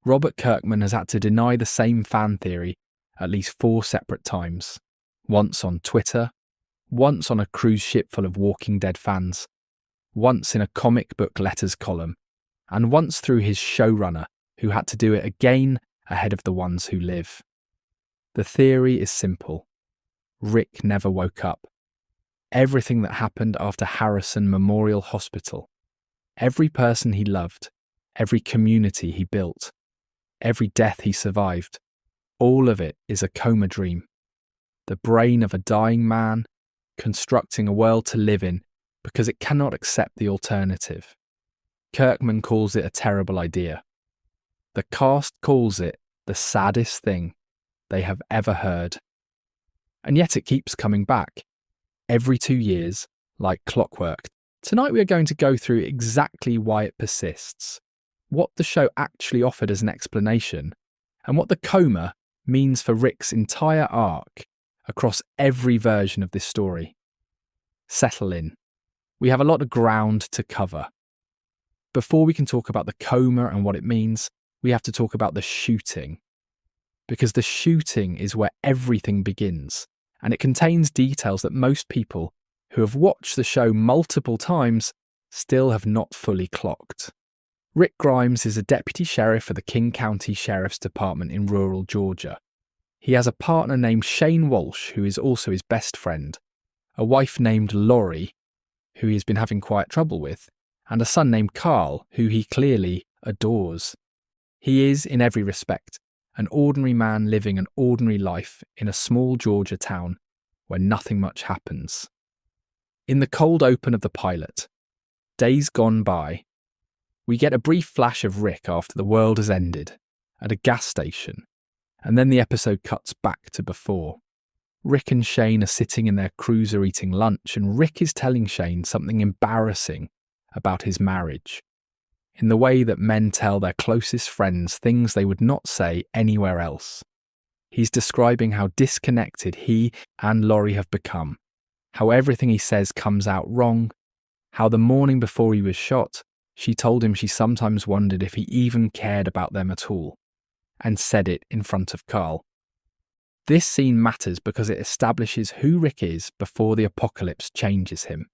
Robert Kirkman has had to deny the same fan theory at least 4 separate times. Once on Twitter, once on a cruise ship full of Walking Dead fans, once in a comic book letters column, and once through his showrunner, who had to do it again ahead of the ones who live. The theory is simple. Rick never woke up. Everything that happened after Harrison Memorial Hospital, every person he loved, every community he built, every death he survived, all of it is a coma dream. The brain of a dying man constructing a world to live in because it cannot accept the alternative. Kirkman calls it a terrible idea. The cast calls it the saddest thing they have ever heard. And yet it keeps coming back, every 2 years, like clockwork. Tonight we are going to go through exactly why it persists, what the show actually offered as an explanation, and what the coma means for Rick's entire arc across every version of this story. Settle in. We have a lot of ground to cover. Before we can talk about the coma and what it means, we have to talk about the shooting. Because the shooting is where everything begins, and it contains details that most people who have watched the show multiple times still have not fully clocked. Rick Grimes is a deputy sheriff for the King County Sheriff's Department in rural Georgia. He has a partner named Shane Walsh, who is also his best friend, a wife named Lori, who he has been having quiet trouble with, and a son named Carl, who he clearly adores. He is, in every respect, an ordinary man living an ordinary life in a small Georgia town where nothing much happens. In the cold open of the pilot, days gone by, we get a brief flash of Rick after the world has ended, at a gas station, and then the episode cuts back to before. Rick and Shane are sitting in their cruiser eating lunch, and Rick is telling Shane something embarrassing about his marriage, in the way that men tell their closest friends things they would not say anywhere else. He's describing how disconnected he and Lori have become, how everything he says comes out wrong, how the morning before he was shot, she told him she sometimes wondered if he even cared about them at all, and said it in front of Carl. This scene matters because it establishes who Rick is before the apocalypse changes him.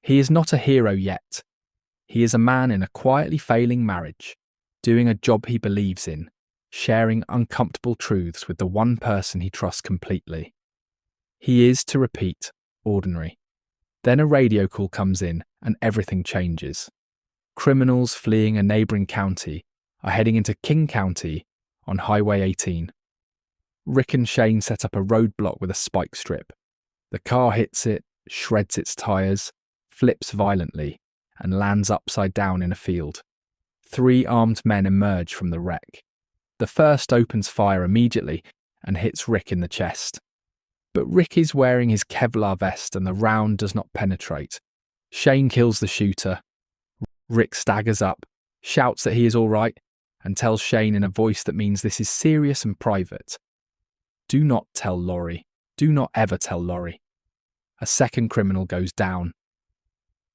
He is not a hero yet. He is a man in a quietly failing marriage, doing a job he believes in, sharing uncomfortable truths with the one person he trusts completely. He is, to repeat, ordinary. Then a radio call comes in and everything changes. Criminals fleeing a neighbouring county are heading into King County on Highway 18. Rick and Shane set up a roadblock with a spike strip. The car hits it, shreds its tyres, flips violently, and lands upside down in a field. 3 armed men emerge from the wreck. The first opens fire immediately and hits Rick in the chest. But Rick is wearing his Kevlar vest and the round does not penetrate. Shane kills the shooter. Rick staggers up, shouts that he is all right, and tells Shane in a voice that means this is serious and private. Do not tell Lori. Do not ever tell Lori. A second criminal goes down.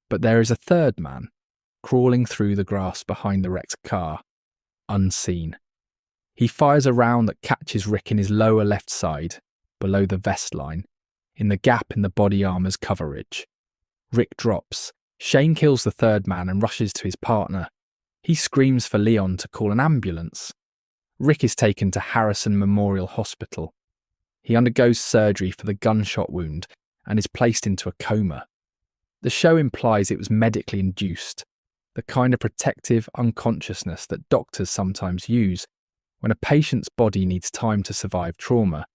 But there is a third man, crawling through the grass behind the wrecked car, unseen. He fires a round that catches Rick in his lower left side, below the vest line, in the gap in the body armour's coverage. Rick drops. Shane kills the third man and rushes to his partner. He screams for Leon to call an ambulance. Rick is taken to Harrison Memorial Hospital. He undergoes surgery for the gunshot wound and is placed into a coma. The show implies it was medically induced, the kind of protective unconsciousness that doctors sometimes use when a patient's body needs time to survive trauma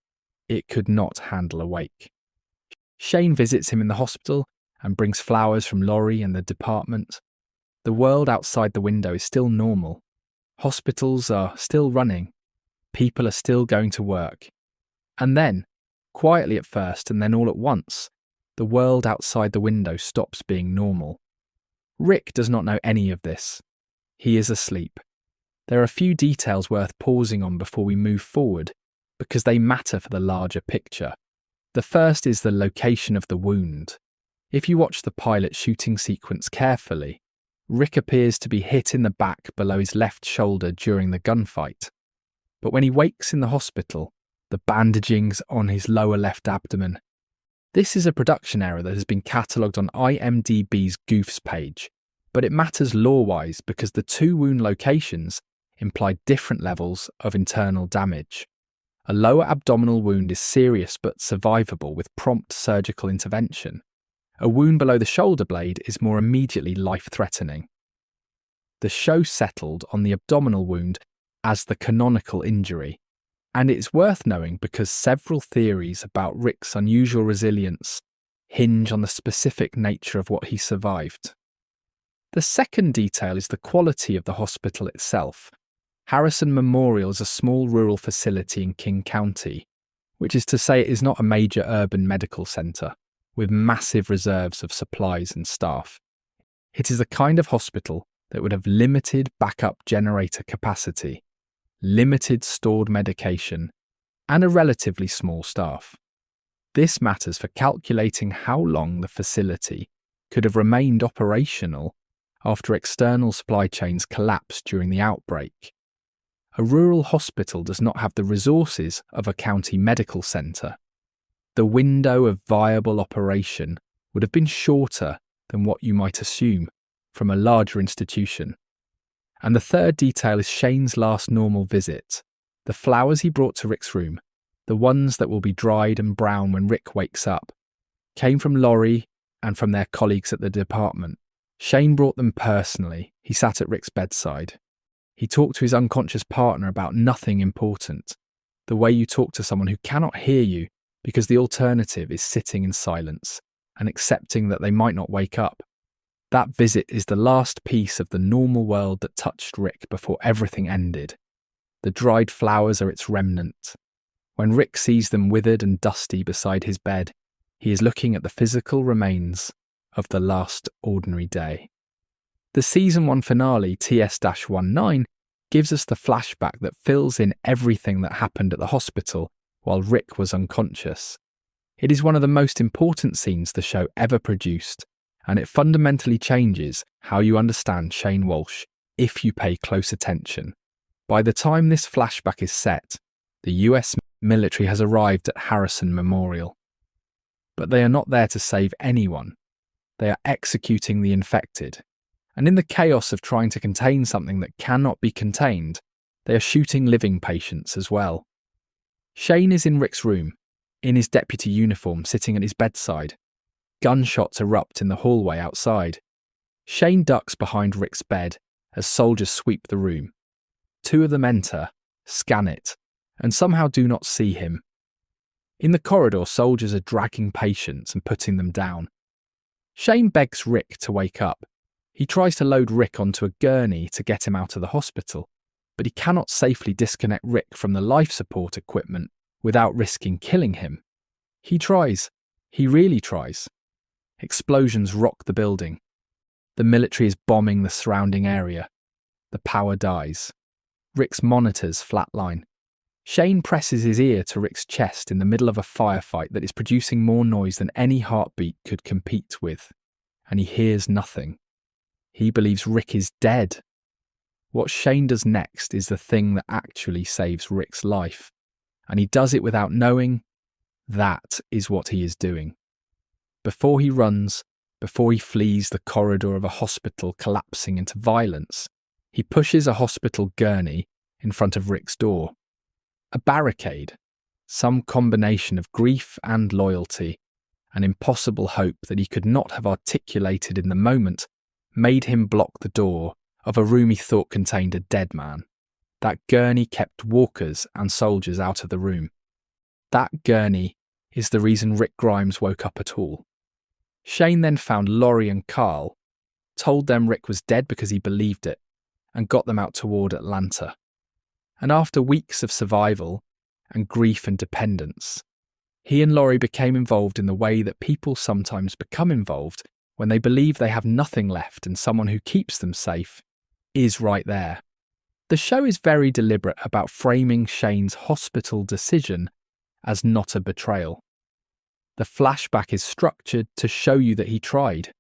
it could not handle awake. Shane visits him in the hospital and brings flowers from Lori and the department. The world outside the window is still normal. Hospitals are still running. People are still going to work. And then, quietly at first and then all at once, the world outside the window stops being normal. Rick does not know any of this. He is asleep. There are a few details worth pausing on before we move forward, because they matter for the larger picture. The first is the location of the wound. If you watch the pilot shooting sequence carefully, Rick appears to be hit in the back below his left shoulder during the gunfight. But when he wakes in the hospital, the bandaging's on his lower left abdomen. This is a production error that has been catalogued on IMDb's Goofs page, but it matters lore-wise because the two wound locations imply different levels of internal damage. A lower abdominal wound is serious but survivable with prompt surgical intervention. A wound below the shoulder blade is more immediately life-threatening. The show settled on the abdominal wound as the canonical injury, and it's worth knowing because several theories about Rick's unusual resilience hinge on the specific nature of what he survived. The second detail is the quality of the hospital itself. Harrison Memorial is a small rural facility in King County, which is to say it is not a major urban medical centre, with massive reserves of supplies and staff. It is the kind of hospital that would have limited backup generator capacity, limited stored medication, and a relatively small staff. This matters for calculating how long the facility could have remained operational after external supply chains collapsed during the outbreak. A rural hospital does not have the resources of a county medical centre. The window of viable operation would have been shorter than what you might assume from a larger institution. And the third detail is Shane's last normal visit. The flowers he brought to Rick's room, the ones that will be dried and brown when Rick wakes up, came from Laurie and from their colleagues at the department. Shane brought them personally. He sat at Rick's bedside. He talked to his unconscious partner about nothing important, the way you talk to someone who cannot hear you because the alternative is sitting in silence and accepting that they might not wake up. That visit is the last piece of the normal world that touched Rick before everything ended. The dried flowers are its remnant. When Rick sees them withered and dusty beside his bed, he is looking at the physical remains of the last ordinary day. The Season 1 finale, TS-19, gives us the flashback that fills in everything that happened at the hospital while Rick was unconscious. It is one of the most important scenes the show ever produced, and it fundamentally changes how you understand Shane Walsh if you pay close attention. By the time this flashback is set, the US military has arrived at Harrison Memorial. But they are not there to save anyone. They are executing the infected. And in the chaos of trying to contain something that cannot be contained, they are shooting living patients as well. Shane is in Rick's room, in his deputy uniform, sitting at his bedside. Gunshots erupt in the hallway outside. Shane ducks behind Rick's bed as soldiers sweep the room. Two of them enter, scan it, and somehow do not see him. In the corridor, soldiers are dragging patients and putting them down. Shane begs Rick to wake up. He tries to load Rick onto a gurney to get him out of the hospital, but he cannot safely disconnect Rick from the life support equipment without risking killing him. He tries. He really tries. Explosions rock the building. The military is bombing the surrounding area. The power dies. Rick's monitors flatline. Shane presses his ear to Rick's chest in the middle of a firefight that is producing more noise than any heartbeat could compete with, and he hears nothing. He believes Rick is dead. What Shane does next is the thing that actually saves Rick's life, and he does it without knowing that is what he is doing. Before he runs, before he flees the corridor of a hospital collapsing into violence, he pushes a hospital gurney in front of Rick's door. A barricade, some combination of grief and loyalty, an impossible hope that he could not have articulated in the moment, made him block the door of a room he thought contained a dead man. That gurney kept walkers and soldiers out of the room. That gurney is the reason Rick Grimes woke up at all. Shane then found Laurie and Carl, told them Rick was dead because he believed it, and got them out toward Atlanta. And after weeks of survival and grief and dependence, he and Laurie became involved in the way that people sometimes become involved when they believe they have nothing left and someone who keeps them safe is right there. The show is very deliberate about framing Shane's hospital decision as not a betrayal. The flashback is structured to show you that he tried.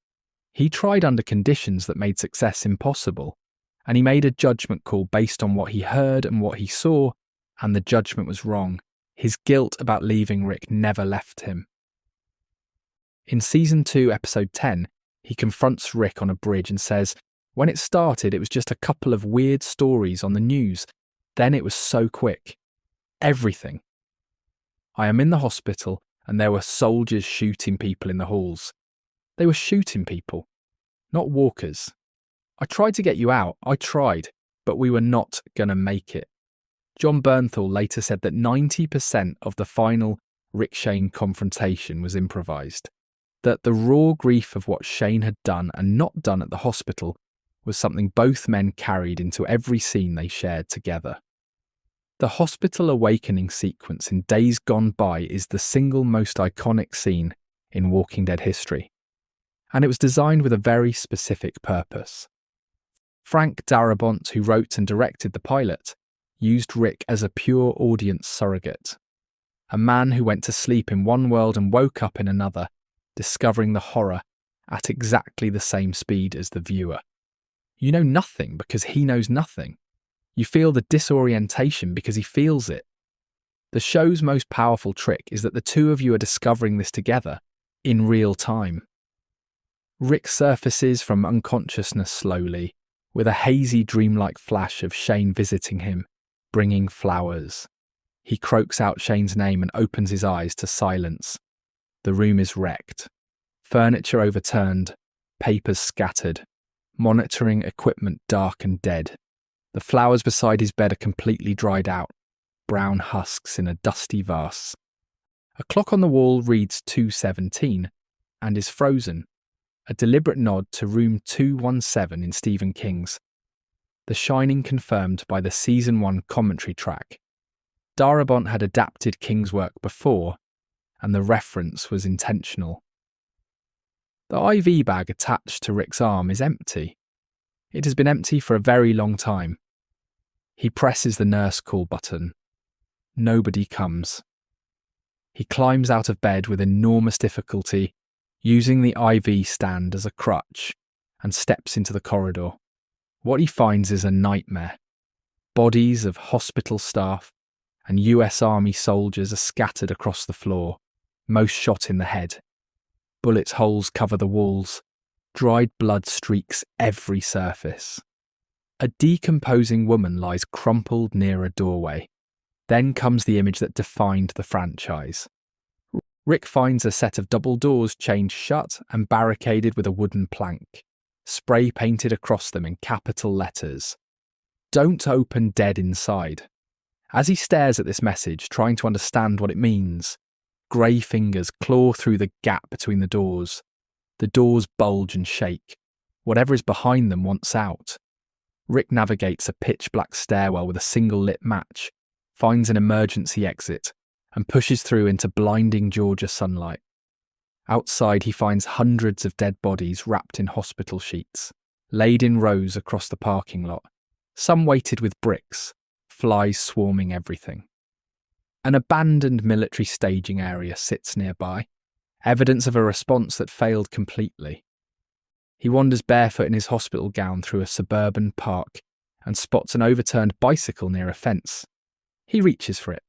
He tried under conditions that made success impossible, and he made a judgment call based on what he heard and what he saw, and the judgment was wrong. His guilt about leaving Rick never left him. In Season 2, Episode 10, he confronts Rick on a bridge and says, "When it started, it was just a couple of weird stories on the news. Then it was so quick. Everything. I am in the hospital and there were soldiers shooting people in the halls. They were shooting people, not walkers. I tried to get you out, I tried, but we were not going to make it." John Bernthal later said that 90% of the final Rick-Shane confrontation was improvised, that the raw grief of what Shane had done and not done at the hospital was something both men carried into every scene they shared together. The hospital awakening sequence in Days Gone By is the single most iconic scene in Walking Dead history, and it was designed with a very specific purpose. Frank Darabont, who wrote and directed the pilot, used Rick as a pure audience surrogate, a man who went to sleep in one world and woke up in another, discovering the horror at exactly the same speed as the viewer. You know nothing because he knows nothing. You feel the disorientation because he feels it. The show's most powerful trick is that the two of you are discovering this together, in real time. Rick surfaces from unconsciousness slowly, with a hazy dreamlike flash of Shane visiting him, bringing flowers. He croaks out Shane's name and opens his eyes to silence. The room is wrecked. Furniture overturned, papers scattered, monitoring equipment dark and dead. The flowers beside his bed are completely dried out, brown husks in a dusty vase. A clock on the wall reads 2:17 and is frozen, a deliberate nod to room 217 in Stephen King's. The Shining confirmed by the Season 1 commentary track. Darabont had adapted King's work before, and the reference was intentional. The IV bag attached to Rick's arm is empty. It has been empty for a very long time. He presses the nurse call button. Nobody comes. He climbs out of bed with enormous difficulty, using the IV stand as a crutch, and steps into the corridor. What he finds is a nightmare. Bodies of hospital staff and US Army soldiers are scattered across the floor, most shot in the head. Bullet holes cover the walls. Dried blood streaks every surface. A decomposing woman lies crumpled near a doorway. Then comes the image that defined the franchise. Rick finds a set of double doors chained shut and barricaded with a wooden plank, spray painted across them in capital letters. "Don't open dead inside." As he stares at this message, trying to understand what it means, grey fingers claw through the gap between the doors. The doors bulge and shake. Whatever is behind them wants out. Rick navigates a pitch-black stairwell with a single lit match, finds an emergency exit, and pushes through into blinding Georgia sunlight. Outside, he finds hundreds of dead bodies wrapped in hospital sheets, laid in rows across the parking lot, some weighted with bricks, flies swarming everything. An abandoned military staging area sits nearby, evidence of a response that failed completely. He wanders barefoot in his hospital gown through a suburban park and spots an overturned bicycle near a fence. He reaches for it.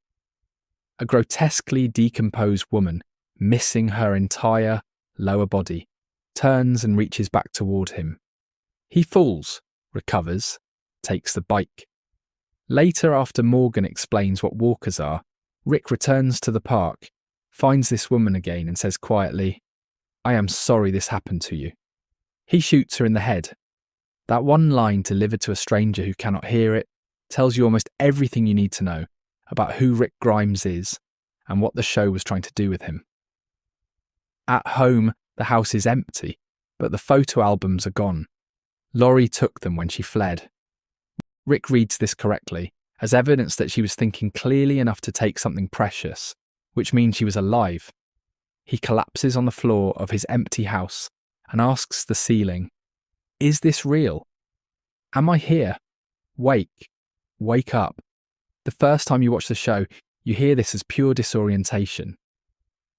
A grotesquely decomposed woman, missing her entire lower body, turns and reaches back toward him. He falls, recovers, takes the bike. Later, after Morgan explains what walkers are, Rick returns to the park, finds this woman again and says quietly, "I am sorry this happened to you." He shoots her in the head. That one line delivered to a stranger who cannot hear it tells you almost everything you need to know about who Rick Grimes is and what the show was trying to do with him. At home, the house is empty, but the photo albums are gone. Laurie took them when she fled. Rick reads this correctly as evidence that she was thinking clearly enough to take something precious, which means she was alive. He collapses on the floor of his empty house and asks the ceiling, "Is this real? Am I here? Wake up." The first time you watch the show, you hear this as pure disorientation.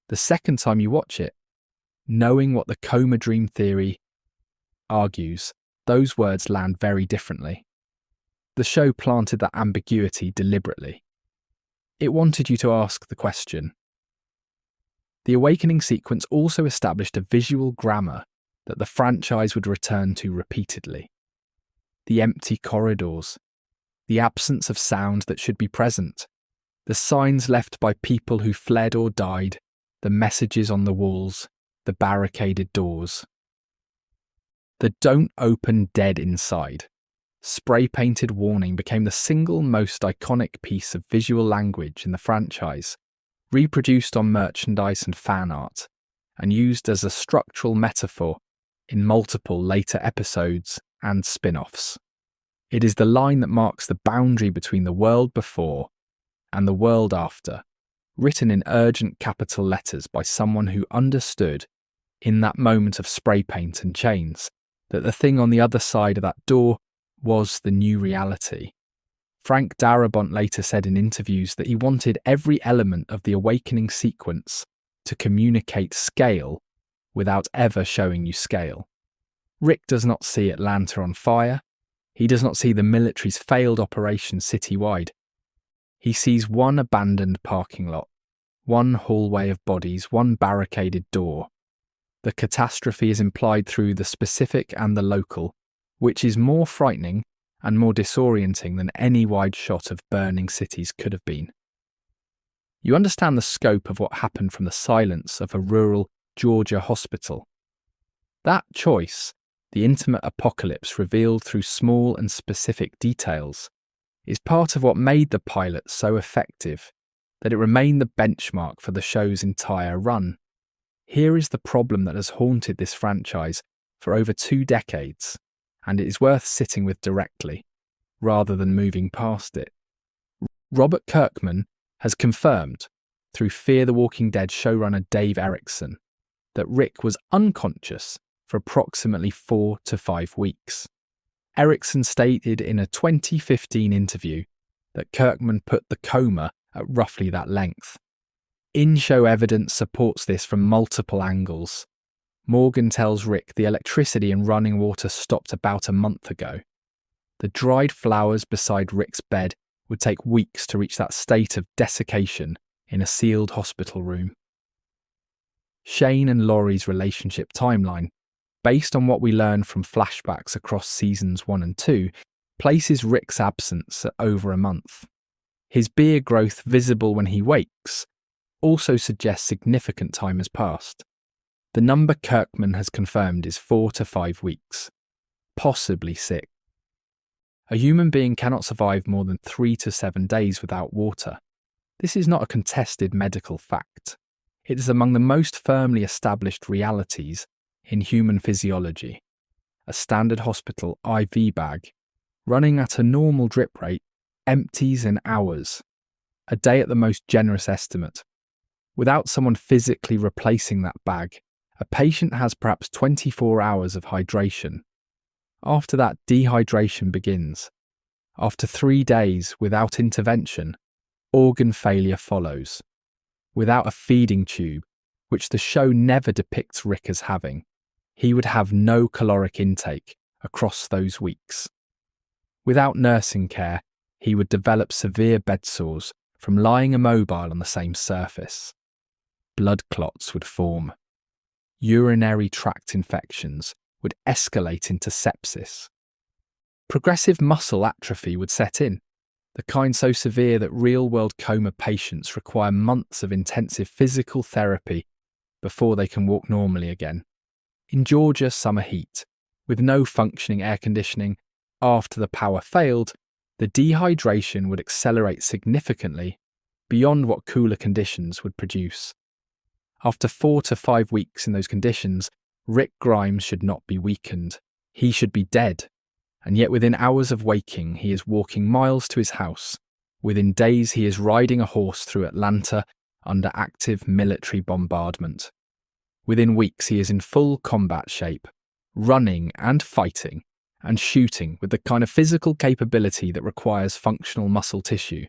The second time you watch it, knowing what the coma dream theory argues, those words land very differently. The show planted that ambiguity deliberately. It wanted you to ask the question. The awakening sequence also established a visual grammar that the franchise would return to repeatedly. The empty corridors, the absence of sound that should be present, the signs left by people who fled or died, the messages on the walls, the barricaded doors. The "Don't open dead inside" spray-painted warning became the single most iconic piece of visual language in the franchise, reproduced on merchandise and fan art, and used as a structural metaphor in multiple later episodes and spin-offs. It is the line that marks the boundary between the world before and the world after, written in urgent capital letters by someone who understood, in that moment of spray paint and chains, that the thing on the other side of that door was the new reality. Frank Darabont later said in interviews that he wanted every element of the awakening sequence to communicate scale without ever showing you scale. Rick does not see Atlanta on fire. He does not see the military's failed operation citywide. He sees one abandoned parking lot, one hallway of bodies, one barricaded door. The catastrophe is implied through the specific and the local, which is more frightening and more disorienting than any wide shot of burning cities could have been. You understand the scope of what happened from the silence of a rural Georgia hospital. That choice, the intimate apocalypse revealed through small and specific details, is part of what made the pilot so effective, that it remained the benchmark for the show's entire run. Here is the problem that has haunted this franchise for over 2 decades, and it is worth sitting with directly, rather than moving past it. Robert Kirkman has confirmed, through Fear the Walking Dead showrunner Dave Erickson, that Rick was unconscious for approximately 4 to 5 weeks. Erickson stated in a 2015 interview that Kirkman put the coma at roughly that length. In-show evidence supports this from multiple angles. Morgan tells Rick the electricity and running water stopped about a month ago. The dried flowers beside Rick's bed would take weeks to reach that state of desiccation in a sealed hospital room. Shane and Laurie's relationship timeline, based on what we learn from flashbacks across seasons 1 and 2, places Rick's absence at over a month. His beard growth visible when he wakes also suggests significant time has passed. The number Kirkman has confirmed is 4 to 5 weeks, possibly 6. A human being cannot survive more than 3 to 7 days without water. This is not a contested medical fact. It is among the most firmly established realities in human physiology. A standard hospital IV bag, running at a normal drip rate, empties in hours, a day at the most generous estimate. Without someone physically replacing that bag, a patient has perhaps 24 hours of hydration. After that, dehydration begins. After 3 days without intervention, organ failure follows. Without a feeding tube, which the show never depicts Rick as having, he would have no caloric intake across those weeks. Without nursing care, he would develop severe bed sores from lying immobile on the same surface. Blood clots would form. Urinary tract infections would escalate into sepsis. Progressive muscle atrophy would set in, the kind so severe that real-world coma patients require months of intensive physical therapy before they can walk normally again. In Georgia summer heat, with no functioning air conditioning, after the power failed, the dehydration would accelerate significantly beyond what cooler conditions would produce. After 4 to 5 weeks in those conditions, Rick Grimes should not be weakened. He should be dead. And yet within hours of waking, he is walking miles to his house. Within days, he is riding a horse through Atlanta under active military bombardment. Within weeks, he is in full combat shape, running and fighting and shooting with the kind of physical capability that requires functional muscle tissue.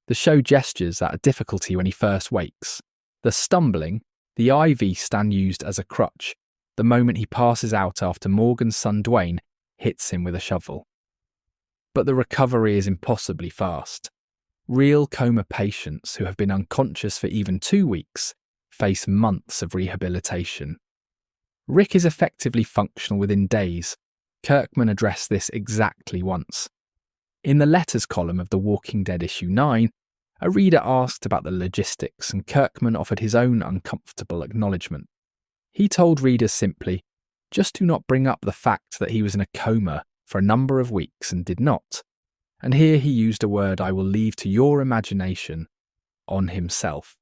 The show gestures at a difficulty when he first wakes. The stumbling, the IV stand used as a crutch, the moment he passes out after Morgan's son Dwayne hits him with a shovel. But the recovery is impossibly fast. Real coma patients who have been unconscious for even 2 weeks face months of rehabilitation. Rick is effectively functional within days. Kirkman addressed this exactly once. In the letters column of The Walking Dead issue 9, a reader asked about the logistics and Kirkman offered his own uncomfortable acknowledgement. He told readers simply, just do not bring up the fact that he was in a coma for a number of weeks and did not. And here he used a word I will leave to your imagination, on himself.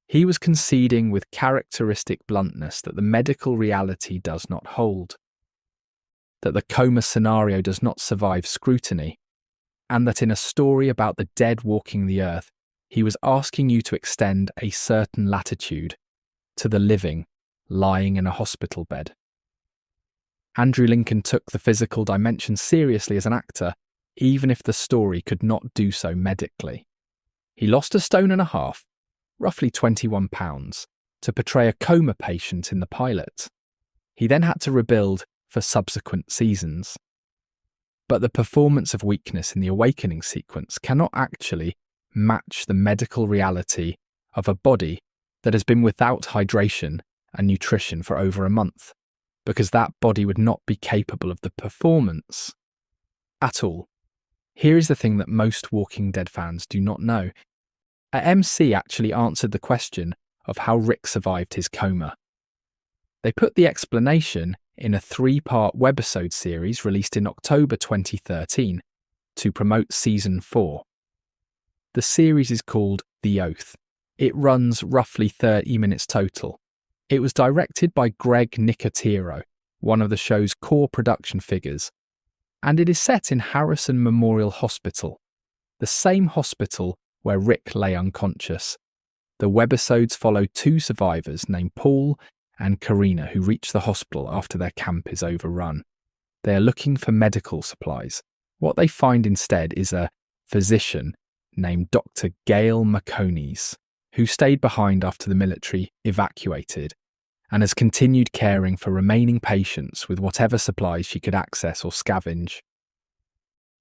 He was conceding with characteristic bluntness that the medical reality does not hold, that the coma scenario does not survive scrutiny, and that in a story about the dead walking the earth, he was asking you to extend a certain latitude to the living lying in a hospital bed. Andrew Lincoln took the physical dimension seriously as an actor, even if the story could not do so medically. He lost 1.5 stones, roughly 21 pounds, to portray a coma patient in the pilot. He then had to rebuild for subsequent seasons. But the performance of weakness in the awakening sequence cannot actually match the medical reality of a body that has been without hydration and nutrition for over a month, because that body would not be capable of the performance at all. Here is the thing that most Walking Dead fans do not know. A MC actually answered the question of how Rick survived his coma. They put the explanation in a 3-part webisode series released in October 2013 to promote Season 4. The series is called The Oath. It runs roughly 30 minutes total. It was directed by Greg Nicotero, one of the show's core production figures, and it is set in Harrison Memorial Hospital, the same hospital where Rick lay unconscious. The webisodes follow 2 survivors named Paul and Karina who reach the hospital after their camp is overrun. They are looking for medical supplies. What they find instead is a physician named Dr. Gail McConeys, who stayed behind after the military evacuated and has continued caring for remaining patients with whatever supplies she could access or scavenge.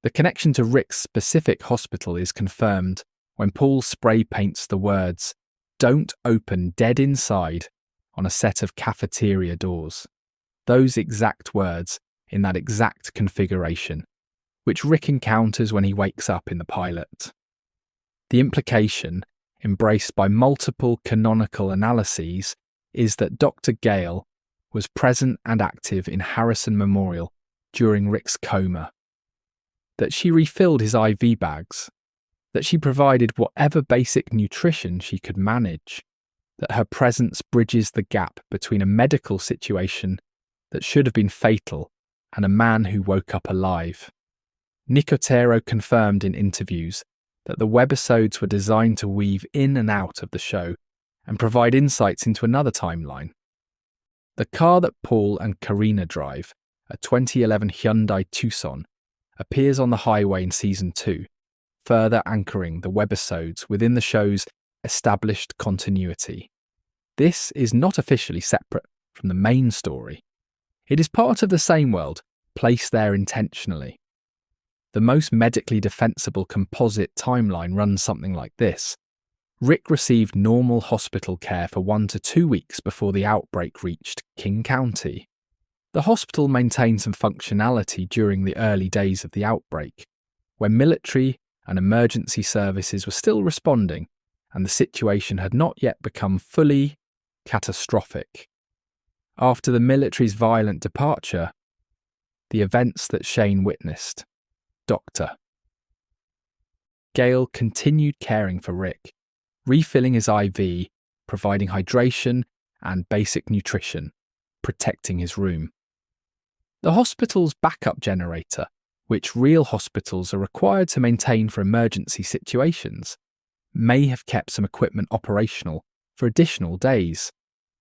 The connection to Rick's specific hospital is confirmed when Paul spray paints the words, "Don't open dead inside," on a set of cafeteria doors. Those exact words in that exact configuration, which Rick encounters when he wakes up in the pilot. The implication, embraced by multiple canonical analyses, is that Dr. Gale was present and active in Harrison Memorial during Rick's coma, that she refilled his IV bags, that she provided whatever basic nutrition she could manage, that her presence bridges the gap between a medical situation that should have been fatal and a man who woke up alive. Nicotero confirmed in interviews that the webisodes were designed to weave in and out of the show and provide insights into another timeline. The car that Paul and Karina drive, a 2011 Hyundai Tucson, appears on the highway in Season 2, further anchoring the webisodes within the show's established continuity. This is not officially separate from the main story. It is part of the same world, placed there intentionally. The most medically defensible composite timeline runs something like this. Rick received normal hospital care for 1 to 2 weeks before the outbreak reached King County. The hospital maintained some functionality during the early days of the outbreak, when military and emergency services were still responding and the situation had not yet become fully catastrophic. After the military's violent departure, the events that Shane witnessed, Dr. Gale continued caring for Rick, refilling his IV, providing hydration and basic nutrition, protecting his room. The hospital's backup generator, which real hospitals are required to maintain for emergency situations, may have kept some equipment operational for additional days.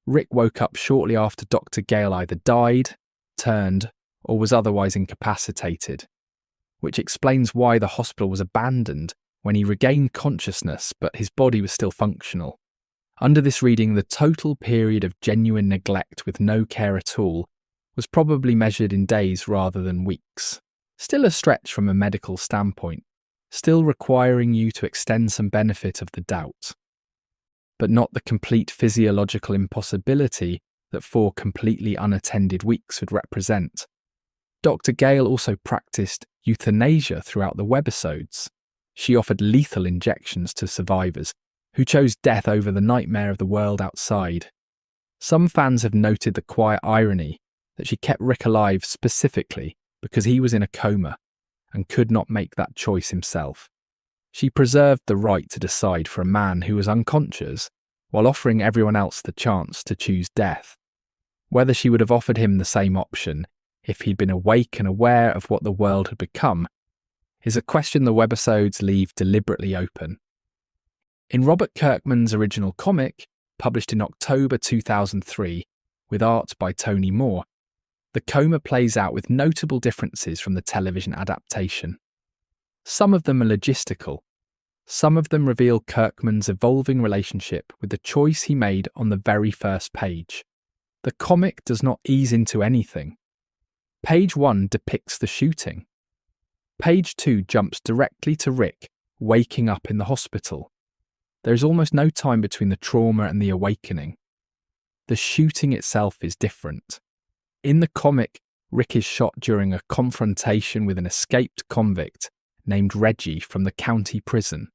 Rick woke up shortly after Dr. Gale either died, turned, or was otherwise incapacitated, which explains why the hospital was abandoned when he regained consciousness but his body was still functional. Under this reading, the total period of genuine neglect with no care at all was probably measured in days rather than weeks. Still a stretch from a medical standpoint, still requiring you to extend some benefit of the doubt, but not the complete physiological impossibility that 4 completely unattended weeks would represent. Dr. Gale also practiced euthanasia throughout the webisodes. She offered lethal injections to survivors who chose death over the nightmare of the world outside. Some fans have noted the quiet irony that she kept Rick alive specifically because he was in a coma and could not make that choice himself. She preserved the right to decide for a man who was unconscious while offering everyone else the chance to choose death. Whether she would have offered him the same option if he'd been awake and aware of what the world had become is a question the webisodes leave deliberately open. In Robert Kirkman's original comic, published in October 2003, with art by Tony Moore, the coma plays out with notable differences from the television adaptation. Some of them are logistical. Some of them reveal Kirkman's evolving relationship with the choice he made on the very first page. The comic does not ease into anything. Page 1 depicts the shooting. Page 2 jumps directly to Rick waking up in the hospital. There is almost no time between the trauma and the awakening. The shooting itself is different. In the comic, Rick is shot during a confrontation with an escaped convict named Reggie from the county prison,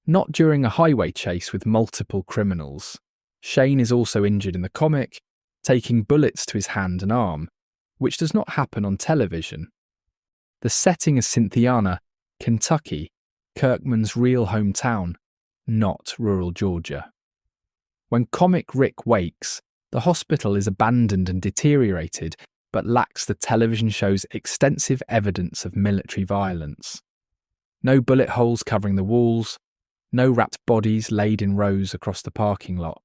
not during a highway chase with multiple criminals. Shane is also injured in the comic, taking bullets to his hand and arm, which does not happen on television. The setting is Cynthiana, Kentucky, Kirkman's real hometown, not rural Georgia. When comic Rick wakes, the hospital is abandoned and deteriorated, but lacks the television show's extensive evidence of military violence. No bullet holes covering the walls, no wrapped bodies laid in rows across the parking lot,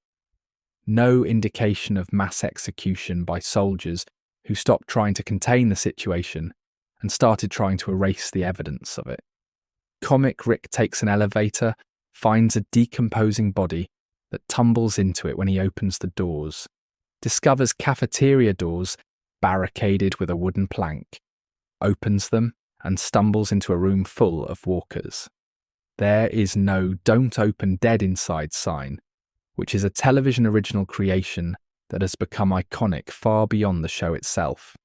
no indication of mass execution by soldiers who stopped trying to contain the situation and started trying to erase the evidence of it. Comic Rick takes an elevator, finds a decomposing body that tumbles into it when he opens the doors, discovers cafeteria doors barricaded with a wooden plank, opens them and stumbles into a room full of walkers. There is no "Don't Open Dead Inside" sign, which is a television original creation that has become iconic far beyond the show itself.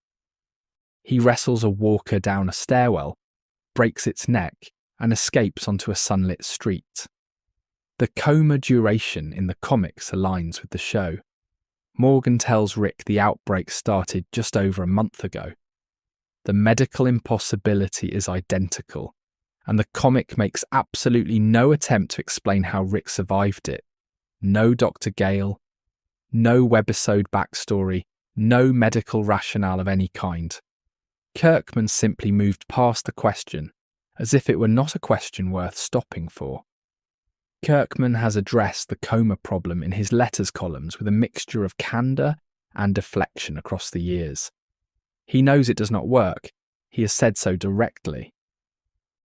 He wrestles a walker down a stairwell, breaks its neck, and escapes onto a sunlit street. The coma duration in the comics aligns with the show. Morgan tells Rick the outbreak started just over a month ago. The medical impossibility is identical, and the comic makes absolutely no attempt to explain how Rick survived it. No Dr. Gale, no webisode backstory, no medical rationale of any kind. Kirkman simply moved past the question, as if it were not a question worth stopping for. Kirkman has addressed the coma problem in his letters columns with a mixture of candour and deflection across the years. He knows it does not work. He has said so directly.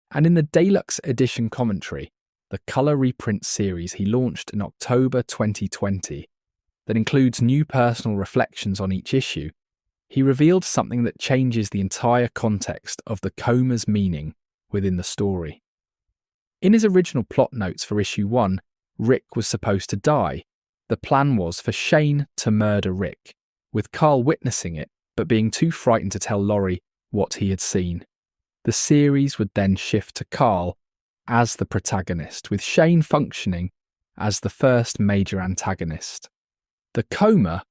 And in the Deluxe Edition commentary, the colour reprint series he launched in October 2020, that includes new personal reflections on each issue, he revealed something that changes the entire context of the coma's meaning within the story. In his original plot notes for issue 1, Rick was supposed to die. The plan was for Shane to murder Rick, with Carl witnessing it but being too frightened to tell Laurie what he had seen. The series would then shift to Carl as the protagonist, with Shane functioning as the first major antagonist. The coma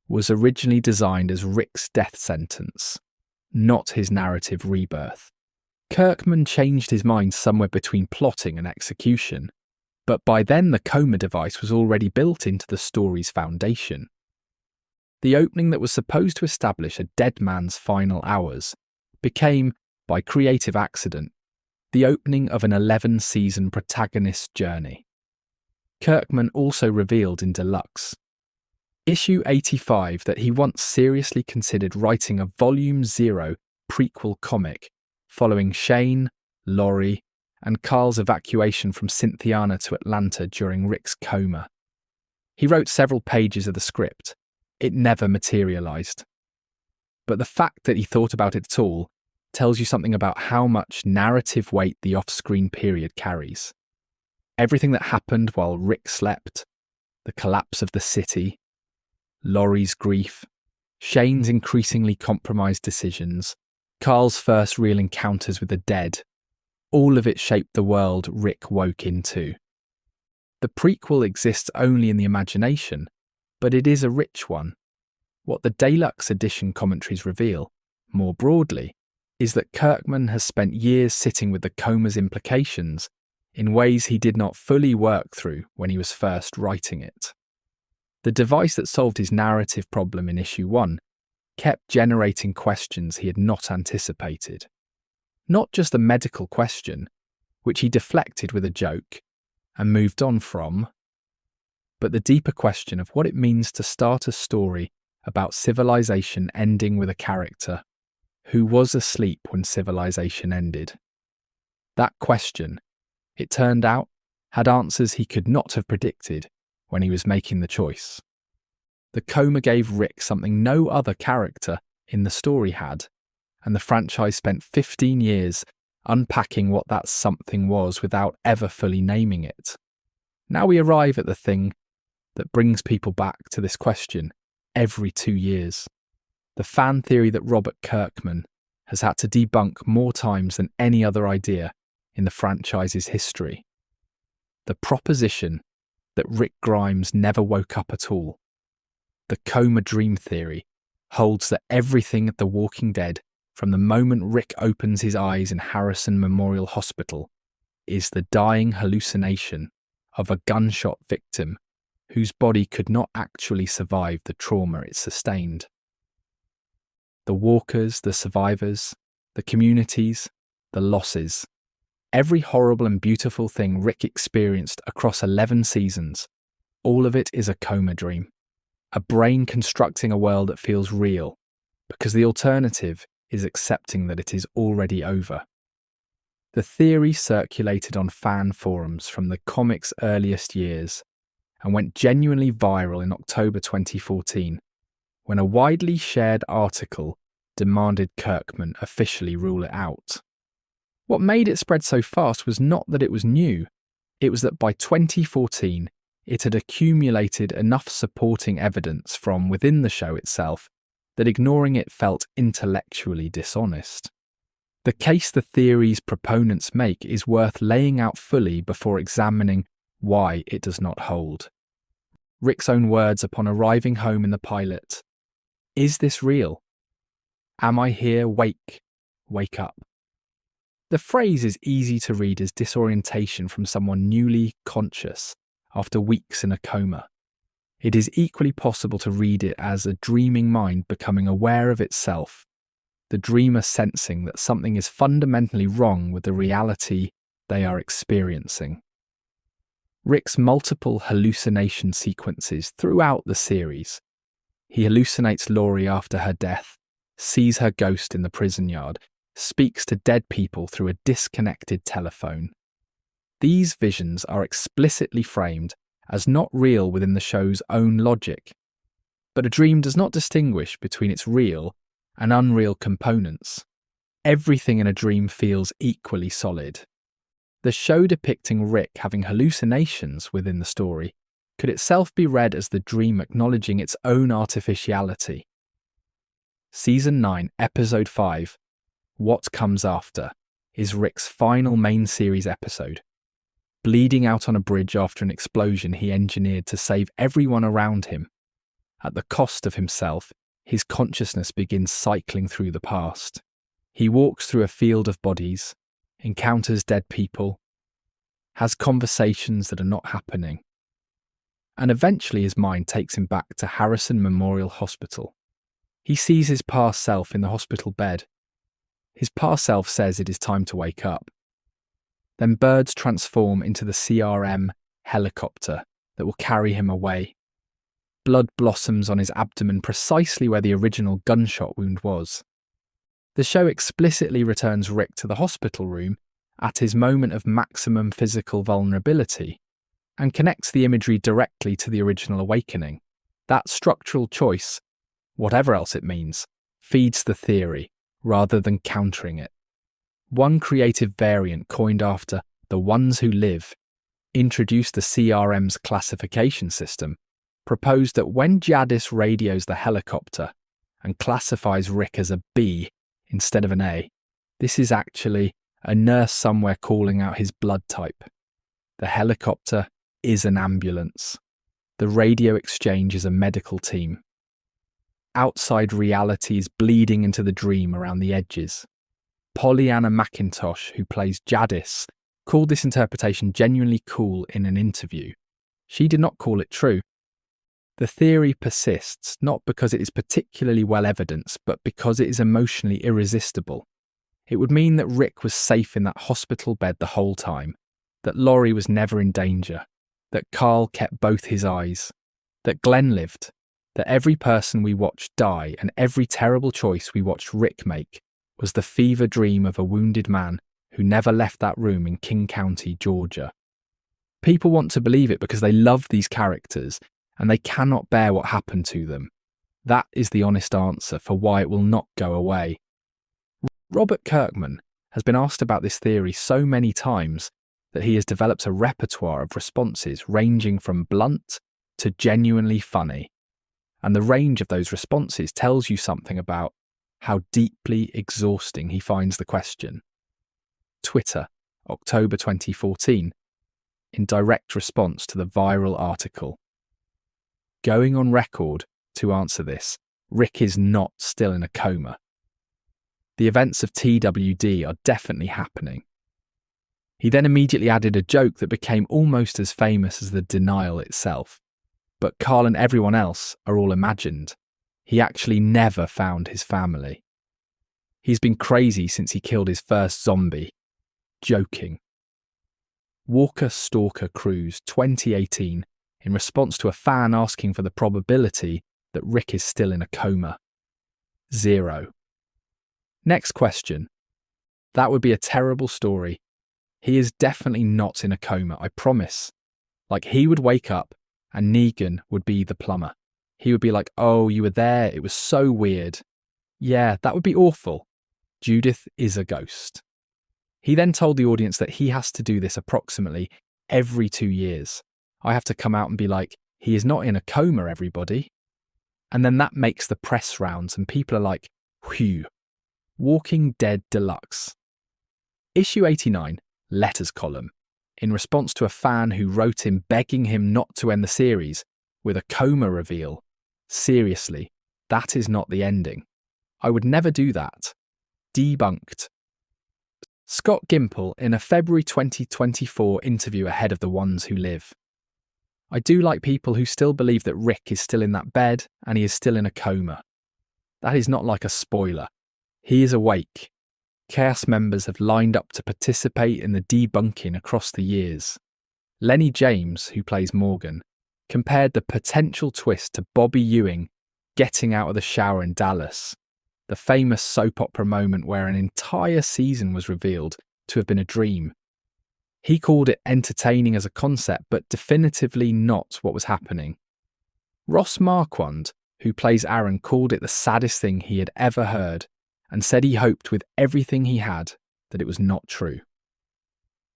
was originally designed as Rick's death sentence, not his narrative rebirth. Kirkman changed his mind somewhere between plotting and execution, but by then the coma device was already built into the story's foundation. The opening that was supposed to establish a dead man's final hours became, by creative accident, the opening of an 11-season protagonist's journey. Kirkman also revealed in Deluxe Issue 85 that he once seriously considered writing a Volume 0 prequel comic following Shane, Laurie, and Carl's evacuation from Cynthiana to Atlanta during Rick's coma. He wrote several pages of the script. It never materialised. But the fact that he thought about it at all tells you something about how much narrative weight the off-screen period carries. Everything that happened while Rick slept, the collapse of the city, Laurie's grief, Shane's increasingly compromised decisions, Carl's first real encounters with the dead, all of it shaped the world Rick woke into. The prequel exists only in the imagination, but it is a rich one. What the Deluxe Edition commentaries reveal, more broadly, is that Kirkman has spent years sitting with the Coma's implications in ways he did not fully work through when he was first writing it. The device that solved his narrative problem in Issue 1 kept generating questions he had not anticipated. Not just the medical question, which he deflected with a joke and moved on from, but the deeper question of what it means to start a story about civilization ending with a character who was asleep when civilization ended. That question, it turned out, had answers he could not have predicted when he was making the choice. The Coma gave Rick something no other character in the story had, and the franchise spent 15 years unpacking what that something was without ever fully naming it. Now we arrive at the thing that brings people back to this question every 2 years. The fan theory that Robert Kirkman has had to debunk more times than any other idea in the franchise's history. The proposition that Rick Grimes never woke up at all. The Coma dream theory holds that everything at The Walking Dead, from the moment Rick opens his eyes in Harrison Memorial Hospital, is the dying hallucination of a gunshot victim whose body could not actually survive the trauma it sustained. The walkers, the survivors, the communities, the losses. Every horrible and beautiful thing Rick experienced across 11 seasons, all of it is a Coma dream. A brain constructing a world that feels real, because the alternative is accepting that it is already over. The theory circulated on fan forums from the comic's earliest years and went genuinely viral in October 2014, when a widely shared article demanded Kirkman officially rule it out. What made it spread so fast was not that it was new, it was that by 2014 it had accumulated enough supporting evidence from within the show itself that ignoring it felt intellectually dishonest. The case the theory's proponents make is worth laying out fully before examining why it does not hold. Rick's own words upon arriving home in the pilot: "Is this real? Am I here? Wake up." The phrase is easy to read as disorientation from someone newly conscious after weeks in a coma. It is equally possible to read it as a dreaming mind becoming aware of itself, the dreamer sensing that something is fundamentally wrong with the reality they are experiencing. Rick's multiple hallucination sequences throughout the series. He hallucinates Laurie after her death, sees her ghost in the prison yard, speaks to dead people through a disconnected telephone. These visions are explicitly framed as not real within the show's own logic. But a dream does not distinguish between its real and unreal components. Everything in a dream feels equally solid. The show depicting Rick having hallucinations within the story could itself be read as the dream acknowledging its own artificiality. Season 9, Episode 5, What Comes After, is Rick's final main series episode. Bleeding out on a bridge after an explosion he engineered to save everyone around him. At the cost of himself, his consciousness begins cycling through the past. He walks through a field of bodies, encounters dead people, has conversations that are not happening. And eventually his mind takes him back to Harrison Memorial Hospital. He sees his past self in the hospital bed. His past self says it is time to wake up. Then birds transform into the CRM helicopter that will carry him away. Blood blossoms on his abdomen precisely where the original gunshot wound was. The show explicitly returns Rick to the hospital room at his moment of maximum physical vulnerability, and connects the imagery directly to the original awakening. That structural choice, whatever else it means, feeds the theory rather than countering it. One creative variant coined after the ones who live, introduced the CRM's classification system, proposed that when Jadis radios the helicopter and classifies Rick as a B instead of an A, this is actually a nurse somewhere calling out his blood type. The helicopter is an ambulance. The radio exchange is a medical team. Outside reality is bleeding into the dream around the edges. Pollyanna McIntosh, who plays Jadis, called this interpretation genuinely cool in an interview. She did not call it true. The theory persists not because it is particularly well evidenced, but because it is emotionally irresistible. It would mean that Rick was safe in that hospital bed the whole time, that Laurie was never in danger, that Carl kept both his eyes, that Glenn lived, that every person we watched die and every terrible choice we watched Rick make was the fever dream of a wounded man who never left that room in King County, Georgia. People want to believe it because they love these characters and they cannot bear what happened to them. That is the honest answer for why it will not go away. Robert Kirkman has been asked about this theory so many times that he has developed a repertoire of responses ranging from blunt to genuinely funny. And the range of those responses tells you something about how deeply exhausting he finds the question. Twitter, October 2014, in direct response to the viral article. Going on record to answer this, Rick is not still in a coma. The events of TWD are definitely happening. He then immediately added a joke that became almost as famous as the denial itself. But Carl and everyone else are all imagined. He actually never found his family. He's been crazy since he killed his first zombie. Joking. Walker Stalker Cruise 2018 in response to a fan asking for the probability that Rick is still in a coma. 0. Next question. That would be a terrible story. He is definitely not in a coma, I promise. Like, he would wake up and Negan would be the plumber. He would be like, "Oh, you were there, it was so weird." Yeah, that would be awful. Judith is a ghost. He then told the audience that he has to do this approximately every 2 years. I have to come out and be like, "He is not in a coma, everybody." And then that makes the press rounds and people are like, "Whew." Walking Dead Deluxe. Issue 89, Letters column, in response to a fan who wrote him begging him not to end the series with a coma reveal. Seriously, that is not the ending. I would never do that. Debunked. Scott Gimple in a February 2024 interview ahead of The Ones Who Live. I do like people who still believe that Rick is still in that bed and he is still in a coma. That is not like a spoiler. He is awake. Chaos members have lined up to participate in the debunking across the years. Lenny James, who plays Morgan, compared the potential twist to Bobby Ewing getting out of the shower in Dallas, the famous soap opera moment where an entire season was revealed to have been a dream. He called it entertaining as a concept, but definitively not what was happening. Ross Marquand, who plays Aaron, called it the saddest thing he had ever heard, and said he hoped with everything he had that it was not true.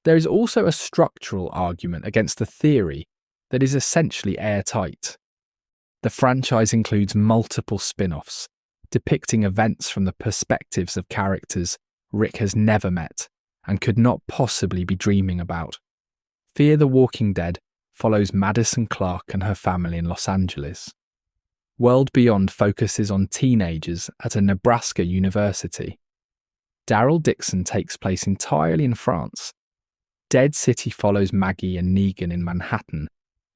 There is also a structural argument against the theory that is essentially airtight. The franchise includes multiple spin-offs, depicting events from the perspectives of characters Rick has never met and could not possibly be dreaming about. Fear the Walking Dead follows Madison Clark and her family in Los Angeles. World Beyond focuses on teenagers at a Nebraska university. Daryl Dixon takes place entirely in France. Dead City follows Maggie and Negan in Manhattan,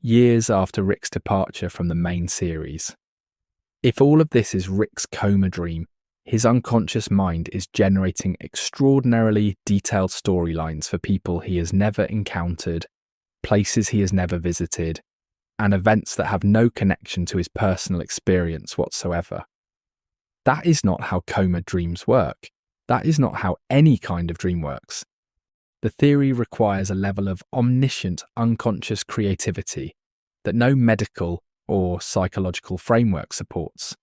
years after Rick's departure from the main series. If all of this is Rick's coma dream, his unconscious mind is generating extraordinarily detailed storylines for people he has never encountered, places he has never visited, and events that have no connection to his personal experience whatsoever. That is not how coma dreams work. That is not how any kind of dream works. The theory requires a level of omniscient unconscious creativity that no medical or psychological framework supports,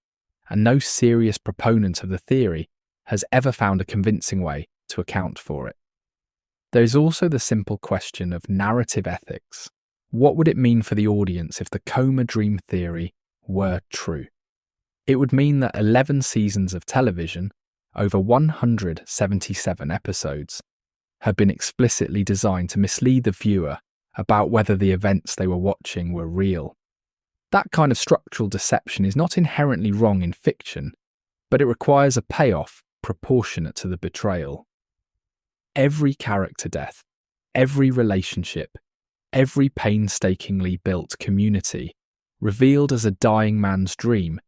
and no serious proponent of the theory has ever found a convincing way to account for it. There is also the simple question of narrative ethics. What would it mean for the audience if the coma dream theory were true? It would mean that 11 seasons of television, over 177 episodes, had been explicitly designed to mislead the viewer about whether the events they were watching were real. That kind of structural deception is not inherently wrong in fiction, but it requires a payoff proportionate to the betrayal. Every character death, every relationship, every painstakingly built community, revealed as a dying man's dream,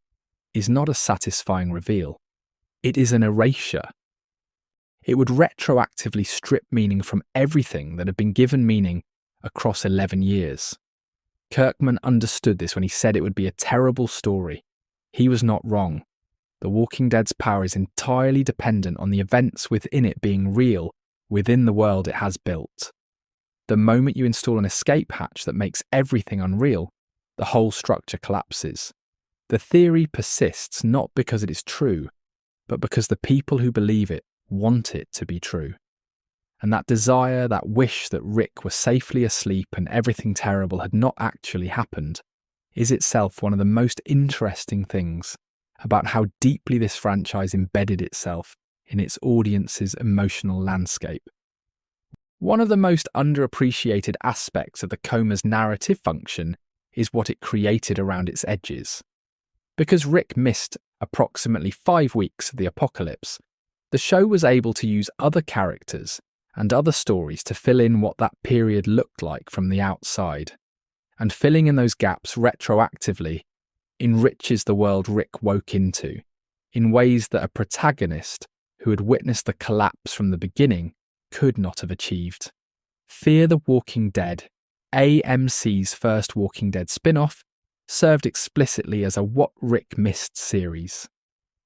is not a satisfying reveal. It is an erasure. It would retroactively strip meaning from everything that had been given meaning across 11 years. Kirkman understood this when he said it would be a terrible story. He was not wrong. The Walking Dead's power is entirely dependent on the events within it being real, within the world it has built. The moment you install an escape hatch that makes everything unreal, the whole structure collapses. The theory persists not because it is true, but because the people who believe it want it to be true. And that desire, that wish that Rick was safely asleep and everything terrible had not actually happened, is itself one of the most interesting things about how deeply this franchise embedded itself in its audience's emotional landscape. One of the most underappreciated aspects of the Coma's narrative function is what it created around its edges. Because Rick missed approximately 5 weeks of the apocalypse, the show was able to use other characters and other stories to fill in what that period looked like from the outside. And filling in those gaps retroactively enriches the world Rick woke into, in ways that a protagonist who had witnessed the collapse from the beginning could not have achieved. Fear the Walking Dead, AMC's first Walking Dead spin-off, served explicitly as a What Rick Missed series.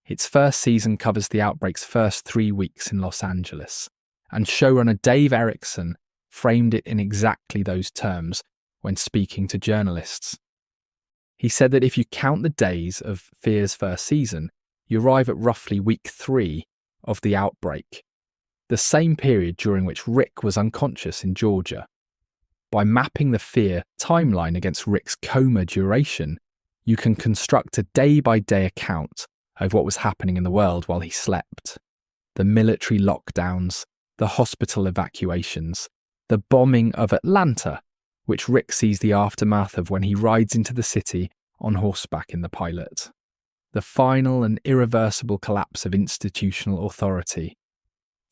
Its first season covers the outbreak's first 3 weeks in Los Angeles, and showrunner Dave Erickson framed it in exactly those terms when speaking to journalists. He said that if you count the days of Fear's first season, you arrive at roughly week 3 of the outbreak, the same period during which Rick was unconscious in Georgia. By mapping the Fear timeline against Rick's coma duration, you can construct a day-by-day account of what was happening in the world while he slept. The military lockdowns, the hospital evacuations, the bombing of Atlanta, which Rick sees the aftermath of when he rides into the city on horseback in the pilot. The final and irreversible collapse of institutional authority.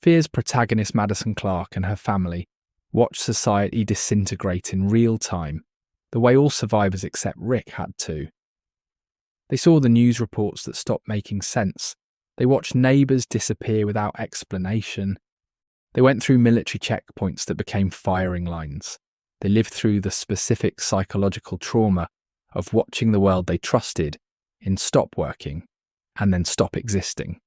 Fear's protagonist Madison Clark and her family watch society disintegrate in real time, the way all survivors except Rick had to. They saw the news reports that stopped making sense. They watched neighbours disappear without explanation. They went through military checkpoints that became firing lines. They lived through the specific psychological trauma of watching the world they trusted in stop working and then stop existing.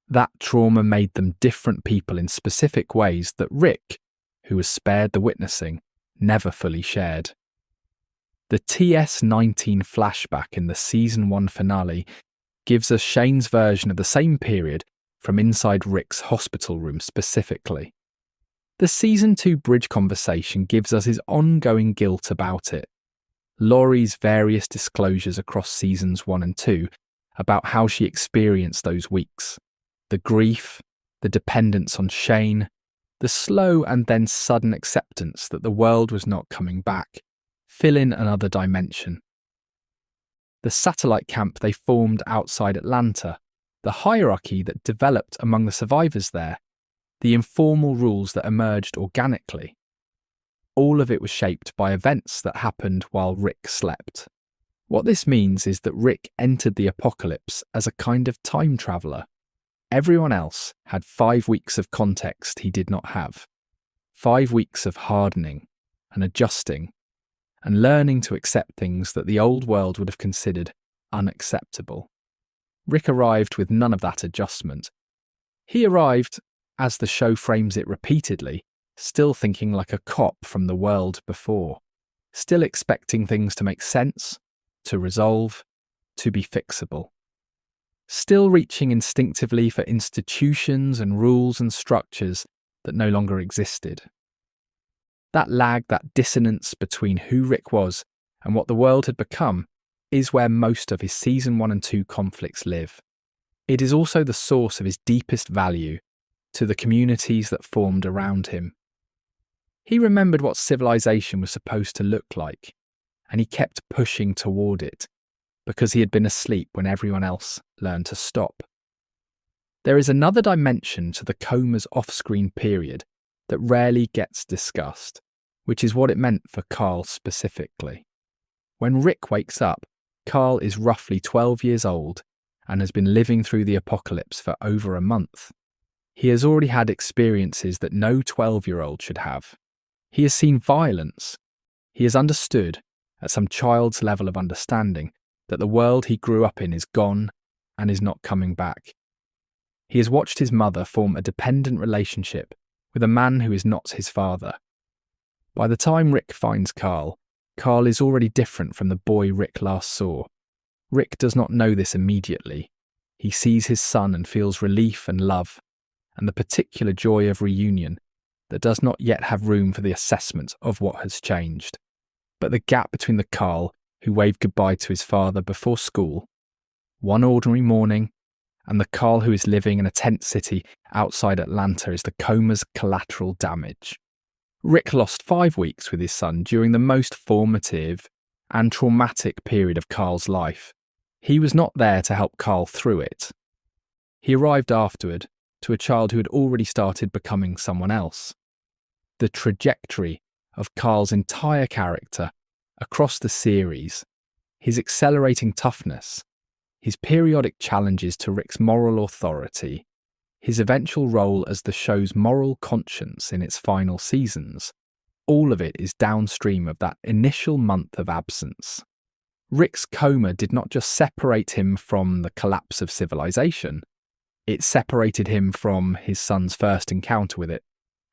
That trauma made them different people in specific ways that Rick, who was spared the witnessing, never fully shared. The TS-19 flashback in the Season 1 finale gives us Shane's version of the same period from inside Rick's hospital room specifically. The Season 2 bridge conversation gives us his ongoing guilt about it. Laurie's various disclosures across Seasons 1 and 2 about how she experienced those weeks. The grief, the dependence on Shane, the slow and then sudden acceptance that the world was not coming back, fill in another dimension. The satellite camp they formed outside Atlanta, the hierarchy that developed among the survivors there, the informal rules that emerged organically. All of it was shaped by events that happened while Rick slept. What this means is that Rick entered the apocalypse as a kind of time traveller. Everyone else had 5 weeks of context he did not have. 5 weeks of hardening and adjusting and learning to accept things that the old world would have considered unacceptable. Rick arrived with none of that adjustment. He arrived, as the show frames it repeatedly, still thinking like a cop from the world before, still expecting things to make sense, to resolve, to be fixable. Still reaching instinctively for institutions and rules and structures that no longer existed. That lag, that dissonance between who Rick was and what the world had become, is where most of his Season 1 and 2 conflicts live. It is also the source of his deepest value to the communities that formed around him. He remembered what civilization was supposed to look like, and he kept pushing toward it, because he had been asleep when everyone else learned to stop. There is another dimension to the Coma's off-screen period that rarely gets discussed, which is what it meant for Carl specifically. When Rick wakes up, Carl is roughly 12 years old and has been living through the apocalypse for over a month. He has already had experiences that no 12-year-old should have. He has seen violence. He has understood, at some child's level of understanding, that the world he grew up in is gone and is not coming back. He has watched his mother form a dependent relationship with a man who is not his father. By the time Rick finds Carl is already different from the boy Rick last saw. Rick does not know this immediately. He sees his son and feels relief and love, and the particular joy of reunion that does not yet have room for the assessment of what has changed. But the gap between the Carl who waved goodbye to his father before school, one ordinary morning, and the Carl who is living in a tent city outside Atlanta is the Coma's collateral damage. Rick lost 5 weeks with his son during the most formative and traumatic period of Carl's life. He was not there to help Carl through it. He arrived afterward to a child who had already started becoming someone else. The trajectory of Carl's entire character across the series, his accelerating toughness, his periodic challenges to Rick's moral authority, his eventual role as the show's moral conscience in its final seasons, all of it is downstream of that initial month of absence. Rick's coma did not just separate him from the collapse of civilization, it separated him from his son's first encounter with it,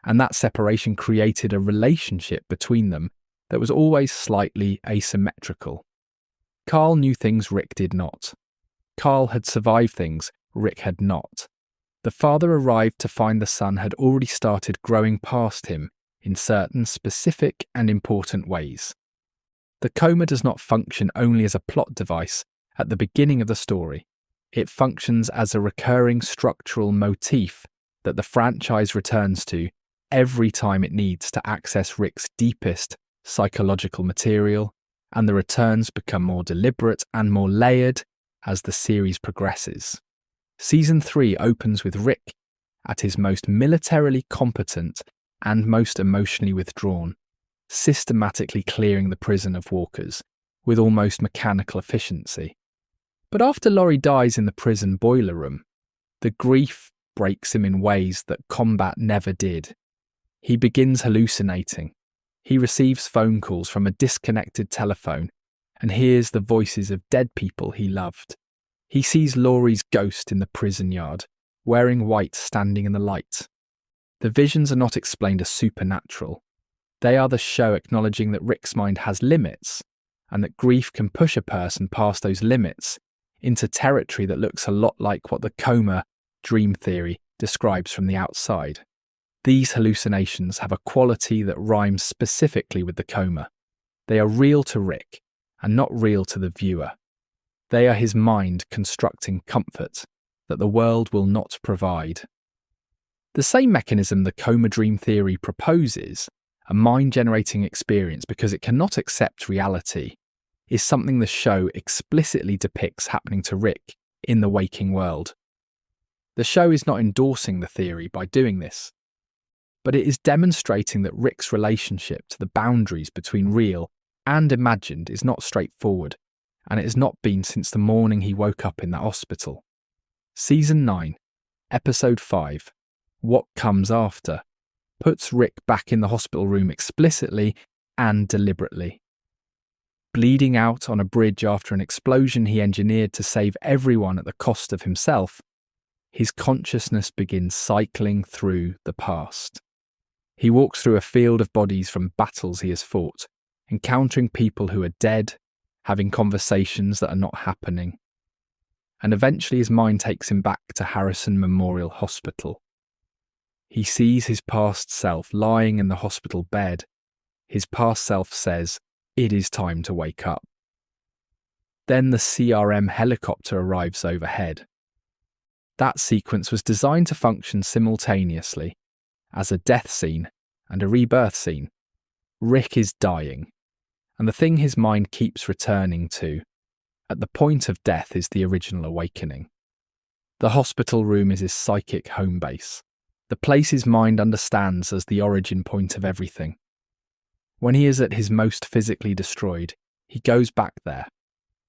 and that separation created a relationship between them that was always slightly asymmetrical. Carl knew things Rick did not. Carl had survived things Rick had not. The father arrived to find the son had already started growing past him in certain specific and important ways. The coma does not function only as a plot device at the beginning of the story. It functions as a recurring structural motif that the franchise returns to every time it needs to access Rick's deepest psychological material, and the returns become more deliberate and more layered as the series progresses. Season 3 opens with Rick at his most militarily competent and most emotionally withdrawn, systematically clearing the prison of walkers with almost mechanical efficiency. But after Laurie dies in the prison boiler room, the grief breaks him in ways that combat never did. He begins hallucinating. He receives phone calls from a disconnected telephone and hears the voices of dead people he loved. He sees Laurie's ghost in the prison yard, wearing white standing in the light. The visions are not explained as supernatural. They are the show acknowledging that Rick's mind has limits, and that grief can push a person past those limits into territory that looks a lot like what the coma dream theory describes from the outside. These hallucinations have a quality that rhymes specifically with the coma. They are real to Rick, and not real to the viewer. They are his mind constructing comfort that the world will not provide. The same mechanism the coma dream theory proposes, a mind-generating experience because it cannot accept reality, is something the show explicitly depicts happening to Rick in the waking world. The show is not endorsing the theory by doing this, but it is demonstrating that Rick's relationship to the boundaries between real and imagined is not straightforward, and it has not been since the morning he woke up in that hospital. Season 9, Episode 5, What Comes After, puts Rick back in the hospital room explicitly and deliberately. Bleeding out on a bridge after an explosion he engineered to save everyone at the cost of himself, his consciousness begins cycling through the past. He walks through a field of bodies from battles he has fought, encountering people who are dead, having conversations that are not happening. And eventually his mind takes him back to Harrison Memorial Hospital. He sees his past self lying in the hospital bed. His past self says, "It is time to wake up." Then the CRM helicopter arrives overhead. That sequence was designed to function simultaneously as a death scene and a rebirth scene. Rick is dying, and the thing his mind keeps returning to at the point of death is the original awakening. The hospital room is his psychic home base, the place his mind understands as the origin point of everything. When he is at his most physically destroyed, he goes back there.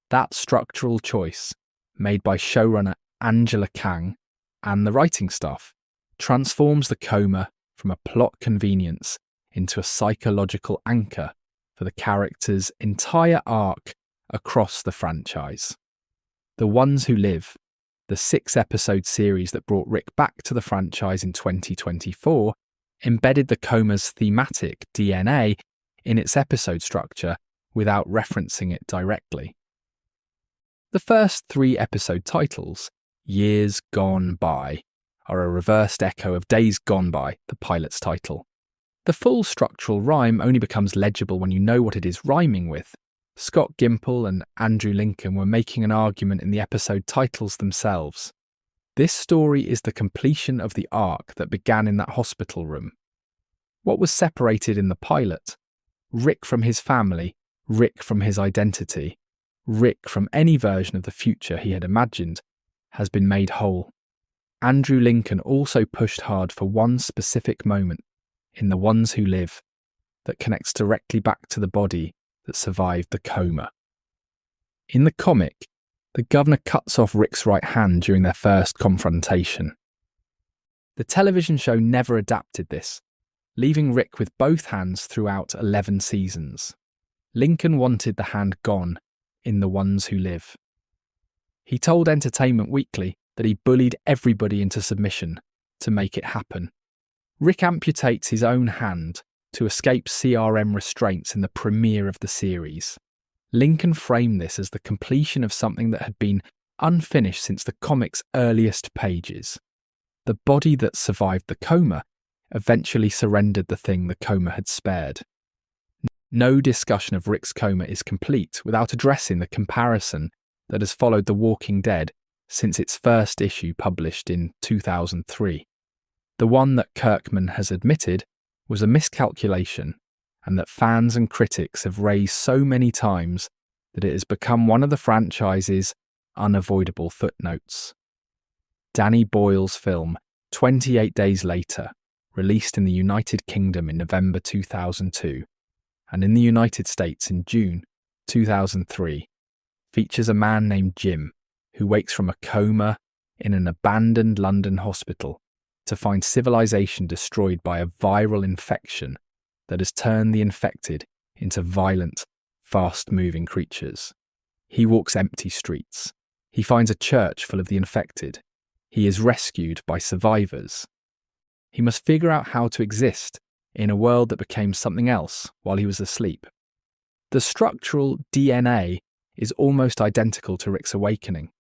That structural choice, made by showrunner Angela Kang and the writing staff, transforms the coma from a plot convenience into a psychological anchor for the character's entire arc across the franchise. The Ones Who Live, the 6-episode series that brought Rick back to the franchise in 2024, embedded the coma's thematic DNA in its episode structure without referencing it directly. The first 3 episode titles, Years Gone By, are a reversed echo of Days Gone By, the pilot's title. The full structural rhyme only becomes legible when you know what it is rhyming with. Scott Gimple and Andrew Lincoln were making an argument in the episode titles themselves. This story is the completion of the arc that began in that hospital room. What was separated in the pilot? Rick from his family, Rick from his identity, Rick from any version of the future he had imagined, has been made whole. Andrew Lincoln also pushed hard for one specific moment in The Ones Who Live that connects directly back to the body that survived the coma. In the comic, the governor cuts off Rick's right hand during their first confrontation. The television show never adapted this, leaving Rick with both hands throughout 11 seasons. Lincoln wanted the hand gone in The Ones Who Live. He told Entertainment Weekly that he bullied everybody into submission to make it happen. Rick amputates his own hand to escape CRM restraints in the premiere of the series. Lincoln framed this as the completion of something that had been unfinished since the comic's earliest pages. The body that survived the coma eventually surrendered the thing the coma had spared. No discussion of Rick's coma is complete without addressing the comparison that has followed The Walking Dead since its first issue published in 2003. The one that Kirkman has admitted was a miscalculation, and that fans and critics have raised so many times that it has become one of the franchise's unavoidable footnotes. Danny Boyle's film 28 Days Later, released in the United Kingdom in November 2002, and in the United States in June 2003, features a man named Jim who wakes from a coma in an abandoned London hospital to find civilization destroyed by a viral infection that has turned the infected into violent, fast-moving creatures. He walks empty streets. He finds a church full of the infected. He is rescued by survivors. He must figure out how to exist in a world that became something else while he was asleep. The structural DNA is almost identical to Rick's awakening.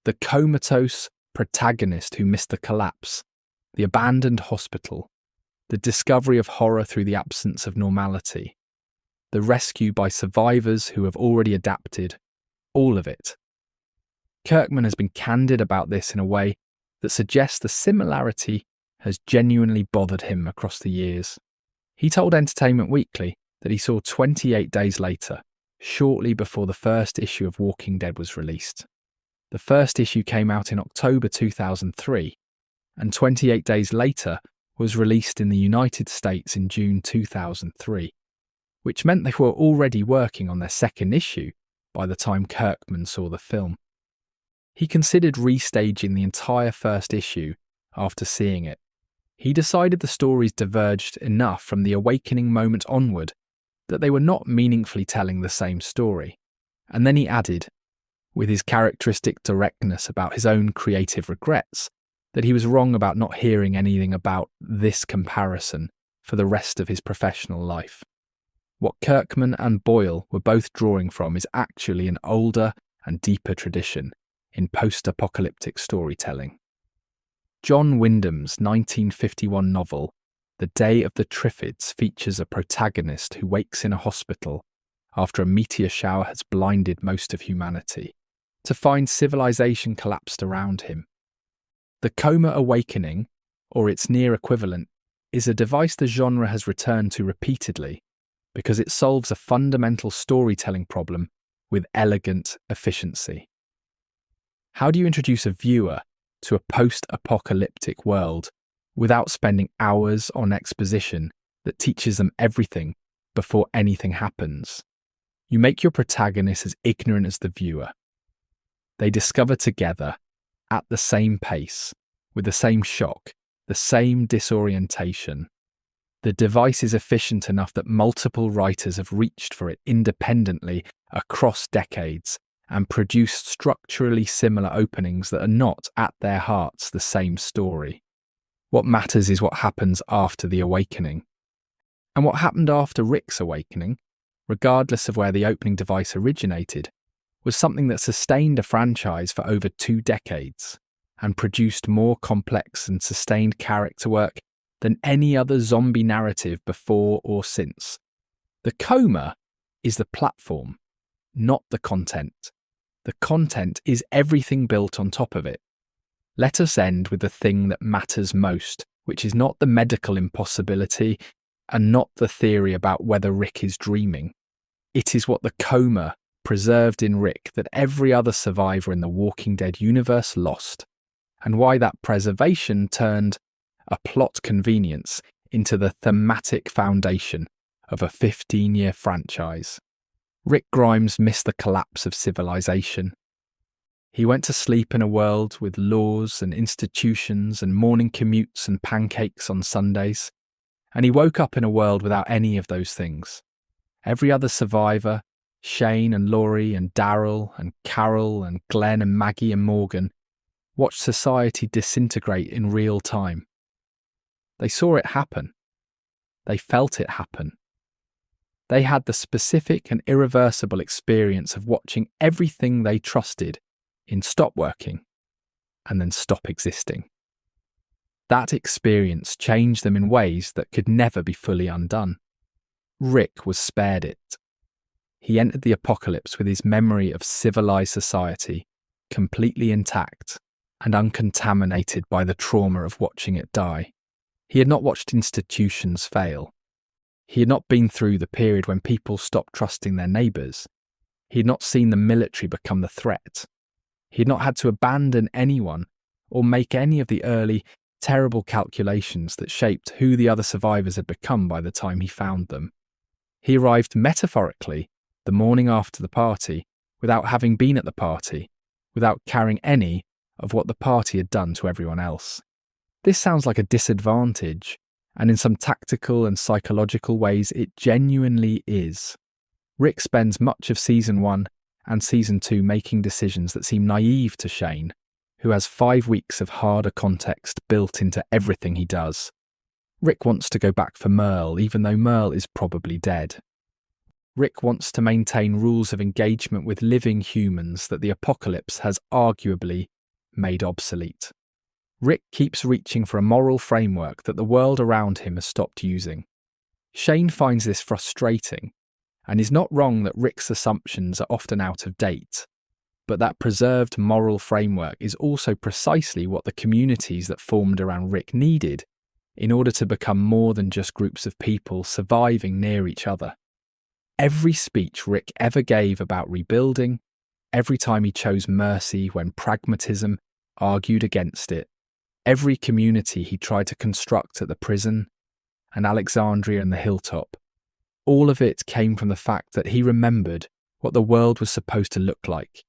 The comatose protagonist who missed the collapse, the abandoned hospital, the discovery of horror through the absence of normality, the rescue by survivors who have already adapted, all of it. Kirkman has been candid about this in a way that suggests the similarity has genuinely bothered him across the years. He told Entertainment Weekly that he saw 28 Days Later, shortly before the first issue of Walking Dead was released. The first issue came out in October 2003, and 28 Days Later was released in the United States in June 2003, which meant they were already working on their second issue by the time Kirkman saw the film. He considered restaging the entire first issue after seeing it. He decided the stories diverged enough from the awakening moment onward that they were not meaningfully telling the same story. And then he added, with his characteristic directness about his own creative regrets, that he was wrong about not hearing anything about this comparison for the rest of his professional life. What Kirkman and Boyle were both drawing from is actually an older and deeper tradition in post-apocalyptic storytelling. John Wyndham's 1951 novel, The Day of the Triffids, features a protagonist who wakes in a hospital after a meteor shower has blinded most of humanity, to find civilization collapsed around him. The Coma awakening, or its near equivalent, is a device the genre has returned to repeatedly because it solves a fundamental storytelling problem with elegant efficiency. How do you introduce a viewer to a post-apocalyptic world without spending hours on exposition that teaches them everything before anything happens? You make your protagonist as ignorant as the viewer. They discover together, at the same pace, with the same shock, the same disorientation. The device is efficient enough that multiple writers have reached for it independently across decades and produced structurally similar openings that are not, at their hearts, the same story. What matters is what happens after the awakening. And what happened after Rick's awakening, regardless of where the opening device originated, was something that sustained a franchise for over 2 decades and produced more complex and sustained character work than any other zombie narrative before or since. The Coma is the platform, not the content. The content is everything built on top of it. Let us end with the thing that matters most, which is not the medical impossibility and not the theory about whether Rick is dreaming. It is what the Coma preserved in Rick that every other survivor in the Walking Dead universe lost, and why that preservation turned a plot convenience into the thematic foundation of a 15-year franchise. Rick Grimes missed the collapse of civilization. He went to sleep in a world with laws and institutions and morning commutes and pancakes on Sundays, and he woke up in a world without any of those things. Every other survivor, Shane and Laurie and Daryl and Carol and Glenn and Maggie and Morgan, watched society disintegrate in real time. They saw it happen. They felt it happen. They had the specific and irreversible experience of watching everything they trusted in stop working and then stop existing. That experience changed them in ways that could never be fully undone. Rick was spared it. He entered the apocalypse with his memory of civilized society completely intact and uncontaminated by the trauma of watching it die. He had not watched institutions fail. He had not been through the period when people stopped trusting their neighbours. He had not seen the military become the threat. He had not had to abandon anyone or make any of the early, terrible calculations that shaped who the other survivors had become by the time he found them. He arrived metaphorically the morning after the party without having been at the party, without carrying any of what the party had done to everyone else. This sounds like a disadvantage, and in some tactical and psychological ways it genuinely is. Rick spends much of Season 1 and Season 2 making decisions that seem naive to Shane, who has 5 weeks of harder context built into everything he does. Rick wants to go back for Merle, even though Merle is probably dead. Rick wants to maintain rules of engagement with living humans that the apocalypse has arguably made obsolete. Rick keeps reaching for a moral framework that the world around him has stopped using. Shane finds this frustrating, and is not wrong that Rick's assumptions are often out of date. But that preserved moral framework is also precisely what the communities that formed around Rick needed in order to become more than just groups of people surviving near each other. Every speech Rick ever gave about rebuilding, every time he chose mercy when pragmatism argued against it, every community he tried to construct at the prison and Alexandria and the hilltop, all of it came from the fact that he remembered what the world was supposed to look like.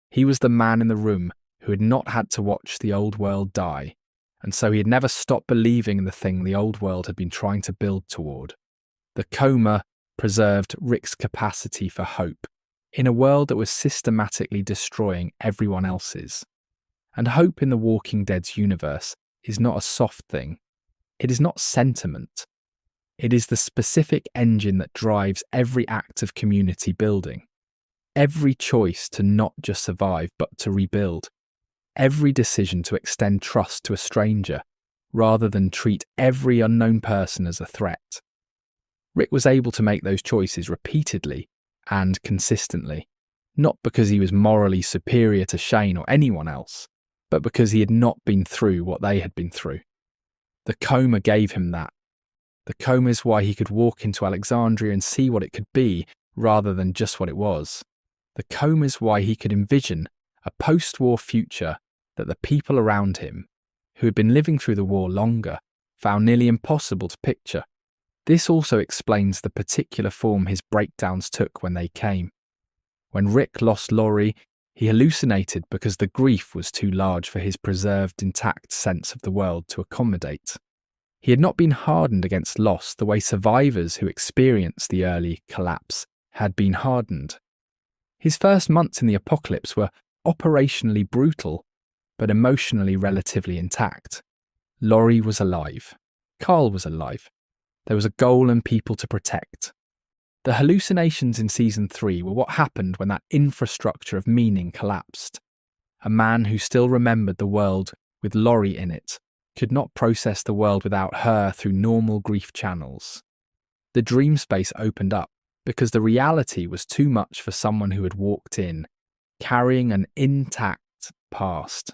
He was the man in the room who had not had to watch the old world die, and so he had never stopped believing in the thing the old world had been trying to build toward. The Coma preserved Rick's capacity for hope in a world that was systematically destroying everyone else's. And hope in the Walking Dead's universe is not a soft thing. It is not sentiment. It is the specific engine that drives every act of community building. Every choice to not just survive but to rebuild. Every decision to extend trust to a stranger rather than treat every unknown person as a threat. Rick was able to make those choices repeatedly and consistently, not because he was morally superior to Shane or anyone else, but because he had not been through what they had been through. The coma gave him that. The coma is why he could walk into Alexandria and see what it could be rather than just what it was. The coma is why he could envision a post-war future that the people around him, who had been living through the war longer, found nearly impossible to picture. This also explains the particular form his breakdowns took when they came. When Rick lost Laurie, he hallucinated because the grief was too large for his preserved, intact sense of the world to accommodate. He had not been hardened against loss the way survivors who experienced the early collapse had been hardened. His first months in the apocalypse were operationally brutal, but emotionally relatively intact. Laurie was alive. Carl was alive. There was a goal and people to protect. The hallucinations in Season 3 were what happened when that infrastructure of meaning collapsed. A man who still remembered the world with Laurie in it could not process the world without her through normal grief channels. The dream space opened up because the reality was too much for someone who had walked in, carrying an intact past.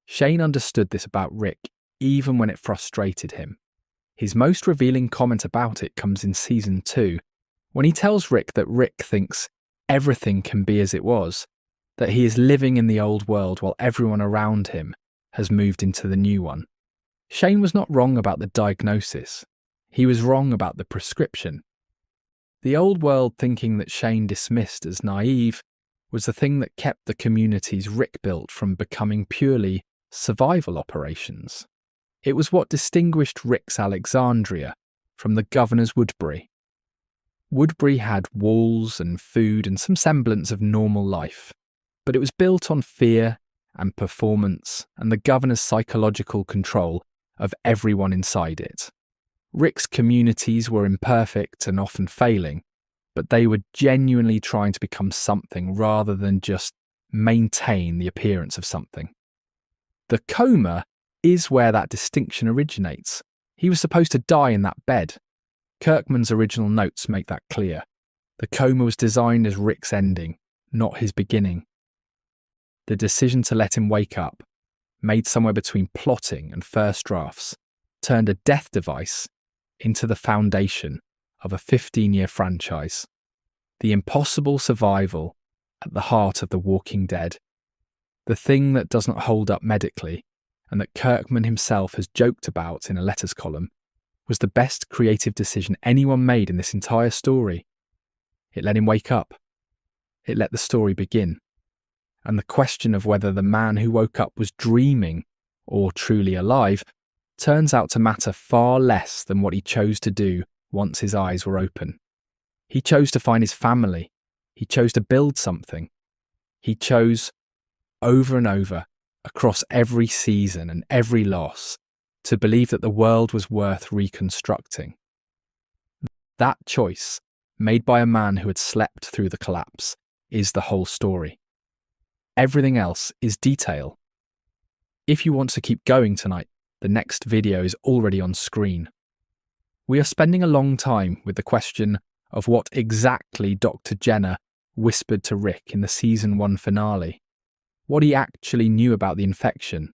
Shane understood this about Rick, even when it frustrated him. His most revealing comment about it comes in Season 2, when he tells Rick that Rick thinks everything can be as it was, that he is living in the old world while everyone around him has moved into the new one. Shane was not wrong about the diagnosis. He was wrong about the prescription. The old world thinking that Shane dismissed as naive was the thing that kept the communities Rick built from becoming purely survival operations. It was what distinguished Rick's Alexandria from the governor's Woodbury. Woodbury had walls and food and some semblance of normal life, but it was built on fear and performance and the governor's psychological control of everyone inside it. Rick's communities were imperfect and often failing, but they were genuinely trying to become something rather than just maintain the appearance of something. The coma is where that distinction originates. He was supposed to die in that bed. Kirkman's original notes make that clear. The coma was designed as Rick's ending, not his beginning. The decision to let him wake up, made somewhere between plotting and first drafts, turned a death device into the foundation of a 15-year franchise. The impossible survival at the heart of The Walking Dead. The thing that does not hold up medically, and that Kirkman himself has joked about in a letters column, was the best creative decision anyone made in this entire story. It let him wake up. It let the story begin. And the question of whether the man who woke up was dreaming or truly alive turns out to matter far less than what he chose to do once his eyes were open. He chose to find his family. He chose to build something. He chose, over and over, across every season and every loss, to believe that the world was worth reconstructing. That choice, made by a man who had slept through the collapse, is the whole story. Everything else is detail. If you want to keep going tonight, the next video is already on screen. We are spending a long time with the question of what exactly Dr. Jenner whispered to Rick in the Season 1 finale, what he actually knew about the infection,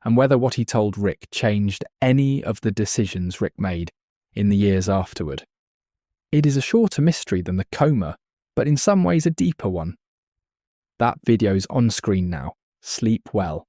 and whether what he told Rick changed any of the decisions Rick made in the years afterward. It is a shorter mystery than the coma, but in some ways a deeper one. That video is on screen now. Sleep well.